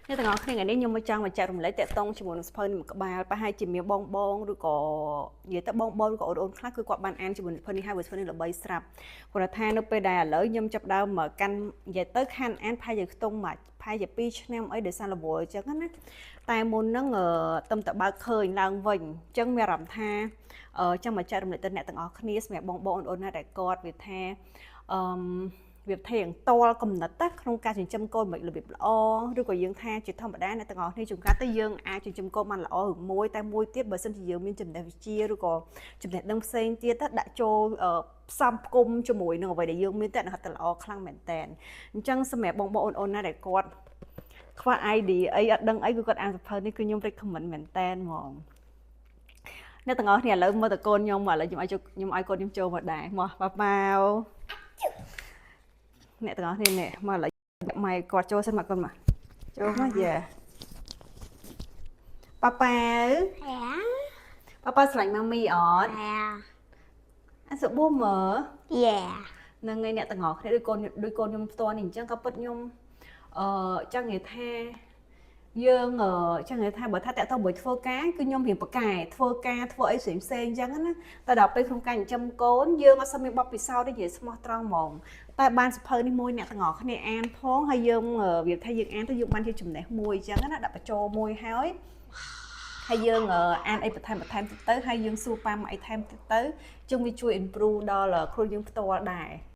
Thế tầng khi ngàyนี้ខ្ញុំមកចង់មកចែករំលែកតាក់ទងជាមួយនឹងសភៅនេះមួយក្បាលប្រហែលជាមានបងឬក៏និយាយទៅបងឬក៏អូនខ្លះគឺគាត់បានអានជាមួយនឹងសភៅនេះហើយសភៅនេះល្បីស្រាប់គាត់ថានៅពេលដែលឥឡូវខ្ញុំចាប់ដើមមកកាន់និយាយទៅខានអានប្រហែលជាខ្ទង់មកប្រហែលជា2ឆ្នាំអីដោយសាររវល់អញ្ចឹងណាតែមុនហ្នឹងតំតបើកឃើញឡើងវិញអញ្ចឹងមានអារម្មណ៍ថាចង់មកចែករំលែកទៅអ្នកទាំងអស់គ្នាសម្រាប់បងអូនណាដែលគាត់វាថាអឺវាថេងតលកំណត់ណាក្នុងការចិញ្ចឹមកូនមិនរបៀបល្អឬក៏យើងថាជាធម្មតាអ្នកទាំងអស់គ្នាជួនកាលទៅយើងអាចចិញ្ចឹមកូនបានល្អឬមួយតែមួយទៀតបើសិនជាយើងមានចំណេះវិជ្ជាឬក៏ចំណេះដឹងផ្សេងទៀតដាក់ចូលផ្សំផ្គុំជាមួយនឹងអ្វីដែលយើងមានតែហត់ទៅល្អខ្លាំងមែនតែនអញ្ចឹងសម្រាប់បងអូនណាដែលគាត់ខ្វះ idea អីអត់ដឹងអីគឺគាត់អានសភៅនេះគឺខ្ញុំ recommend មែនតែនហ្មងអ្នកទាំងអស់គ្នាឥឡូវមើលតកូនខ្ញុំឥឡូវខ្ញុំឲ្យកូនខ្ញុំចូលមកដែរមកប៉ាប៉ាវអ្នកទាំងអស់គ្នានេះមកឥឡូវម៉ែគាត់ចូលសិនមកគាត់មកចូលមកយ៉ាប៉ាប៉ាវប៉ាប៉ាស្រឡាញ់ម៉ាមីអត់អាសុប៊ូមើនឹងថ្ងៃអ្នកទាំងអស់គ្នាដូចកូនខ្ញុំផ្ទាល់នេះអញ្ចឹងក៏ពិតខ្ញុំចង់និយាយថាយើងចង់និយាយថាបើថាតាក់ទងមួយធ្វើការគឺខ្ញុំរៀងប្រកែធ្វើការធ្វើអីផ្សេងអញ្ចឹងណាតែដល់ពេលក្នុងការចិញ្ចឹមកូនយើងអត់សូវមានបទពិសោធន៍ទេនិយាយស្មោះត្រង់ហ្មងតែបានសភៅនេះមួយអ្នកទាំងអស់គ្នាអានផងហើយយើងវាថាយើងអានទៅយើងបានជាចំណេះមួយអញ្ចឹងណាដាក់បញ្ចូលមួយហើយយើងអានអីបន្ថែមទៅហើយយើងសួរប៉ាម៉ាអីថែមទៀតទៅជឹងវាជួយ improve ដល់គ្រូយើងផ្ទាល់ដែរ